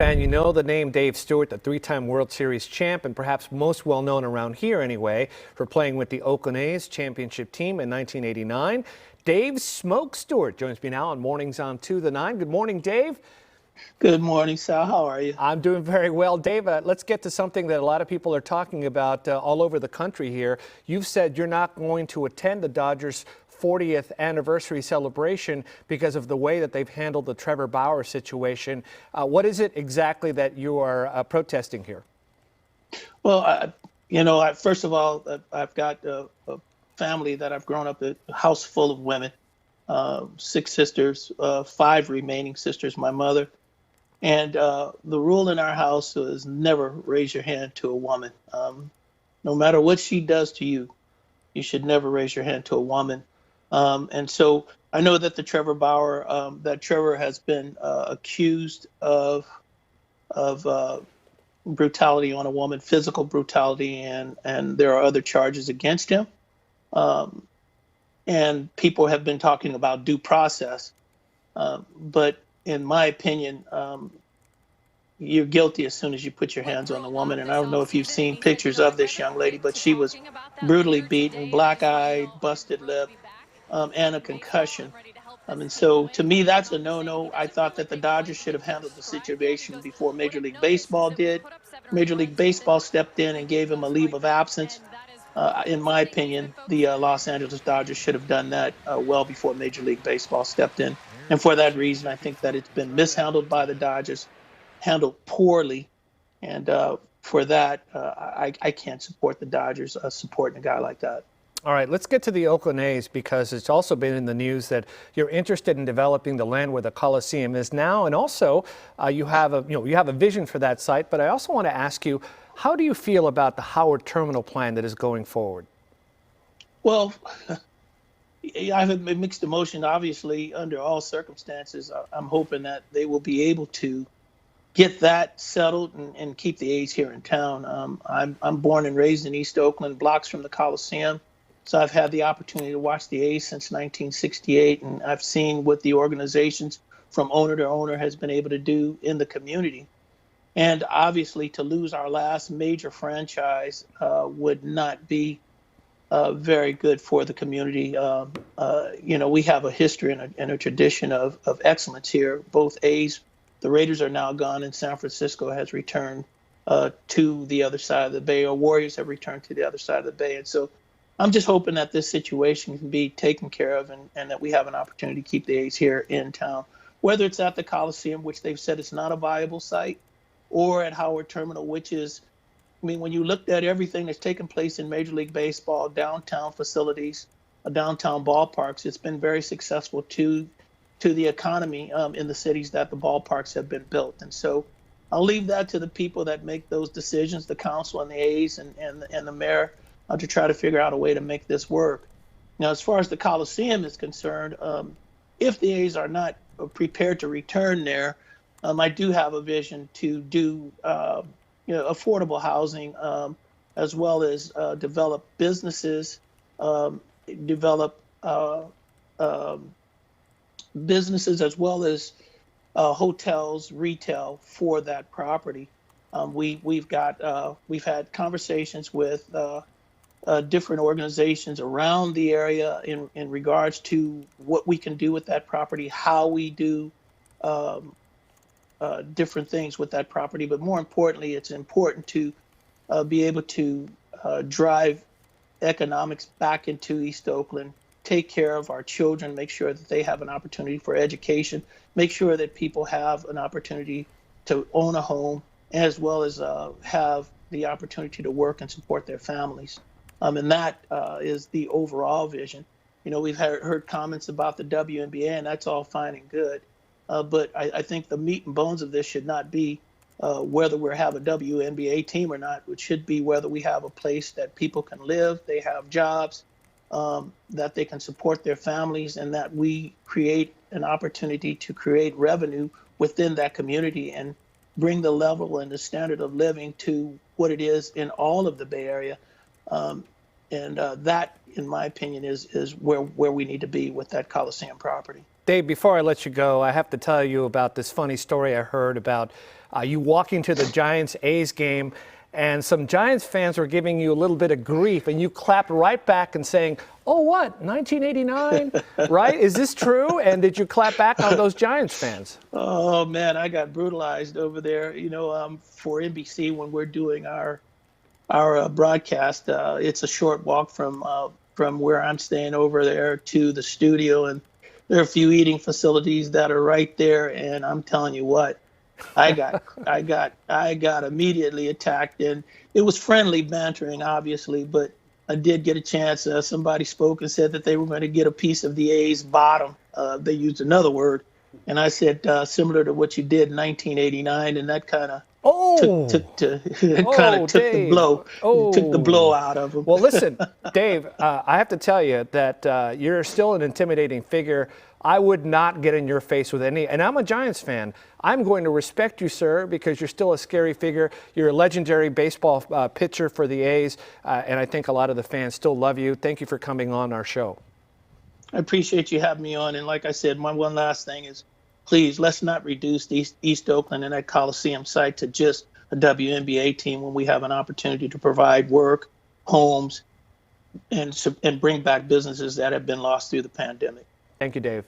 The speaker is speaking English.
And you know the name Dave Stewart, the three-time World Series champ, and perhaps most well known around here anyway, for playing with the Oakland A's championship team in 1989. Dave "Smoke" Stewart joins me now on Mornings on 2 to 9. Good morning, Dave. Good morning, Sal. How are you? I'm doing very well. Dave, let's get to something that a lot of people are talking about all over the country here. You've said you're not going to attend the Dodgers' 40th anniversary celebration because of the way that they've handled the Trevor Bauer situation. What is it exactly that you are protesting here? Well, first of all, I've got a family that I've grown up in, a house full of women, 6 sisters, 5 remaining sisters, my mother. And the rule in our house is never raise your hand to a woman. No matter what she does to you, you should never raise your hand to a woman. And so I know that the Trevor Bauer, that Trevor has been accused of brutality on a woman, physical brutality, and there are other charges against him. And people have been talking about due process. But in my opinion, you're guilty as soon as you put your hands on the woman. And I don't know if you've seen pictures of this young lady, but she was brutally beaten, black-eyed, busted lip, and a concussion. And so to me, that's a no-no. I thought that the Dodgers should have handled the situation before Major League Baseball did. Major League Baseball stepped in and gave him a leave of absence. In my opinion, the Los Angeles Dodgers should have done that well before Major League Baseball stepped in. And for that reason, I think that it's been mishandled by the Dodgers, handled poorly. And for that, I can't support the Dodgers supporting a guy like that. All right, let's get to the Oakland A's because it's also been in the news that you're interested in developing the land where the Coliseum is now, and also you have a vision for that site. But I also want to ask you, how do you feel about the Howard Terminal plan that is going forward? Well, I have a mixed emotion. Obviously, under all circumstances, I'm hoping that they will be able to get that settled and keep the A's here in town. I'm born and raised in East Oakland, blocks from the Coliseum. So I've had the opportunity to watch the A's since 1968, and I've seen what the organizations from owner to owner has been able to do in the community. And obviously, to lose our last major franchise would not be very good for the community. We have a history and a tradition of excellence here. Both A's, the Raiders are now gone, and San Francisco has returned to the other side of the Bay, or Warriors have returned to the other side of the Bay. And so I'm just hoping that this situation can be taken care of and that we have an opportunity to keep the A's here in town, whether it's at the Coliseum, which they've said is not a viable site, or at Howard Terminal, which is, I mean, when you looked at everything that's taken place in Major League Baseball, downtown facilities, downtown ballparks, it's been very successful to the economy in the cities that the ballparks have been built. And so I'll leave that to the people that make those decisions, the council and the A's and the mayor, to try to figure out a way to make this work. Now, as far as the Coliseum is concerned, if the A's are not prepared to return there, I do have a vision to do affordable housing, as well as develop businesses, businesses as well as hotels, retail for that property. We've had conversations with different organizations around the area in regards to what we can do with that property, how we do different things with that property. But more importantly, it's important to be able to drive economics back into East Oakland, take care of our children, make sure that they have an opportunity for education, make sure that people have an opportunity to own a home, as well as have the opportunity to work and support their families. And that is the overall vision. We've heard comments about the WNBA, and that's all fine and good. But I think the meat and bones of this should not be whether we have a WNBA team or not. It should be whether we have a place that people can live, they have jobs, that they can support their families, and that we create an opportunity to create revenue within that community and bring the level and the standard of living to what it is in all of the Bay Area. And that, in my opinion, is where we need to be with that Coliseum property. Dave, before I let you go, I have to tell you about this funny story I heard about you walking to the Giants-A's game, and some Giants fans were giving you a little bit of grief, and you clapped right back and saying, "Oh, what, 1989?" Right? Is this true? And did you clap back on those Giants fans? Oh man, I got brutalized over there. For NBC when we're doing our broadcast, it's a short walk from where I'm staying over there to the studio, and there are a few eating facilities that are right there. And I'm telling you what, I got immediately attacked, and it was friendly bantering, obviously, but I did get a chance. Somebody spoke and said that they were going to get a piece of the A's bottom. They used another word, and I said similar to what you did in 1989, and that kind of took the blow out of them. Well, listen, Dave, I have to tell you that you're still an intimidating figure. I would not get in your face with any, and I'm a Giants fan. I'm going to respect you, sir, because you're still a scary figure. You're a legendary baseball pitcher for the A's, and I think a lot of the fans still love you. Thank you for coming on our show. I appreciate you having me on. And like I said, my one last thing is, please, let's not reduce East Oakland and that Coliseum site to just a WNBA team when we have an opportunity to provide work, homes, and bring back businesses that have been lost through the pandemic. Thank you, Dave.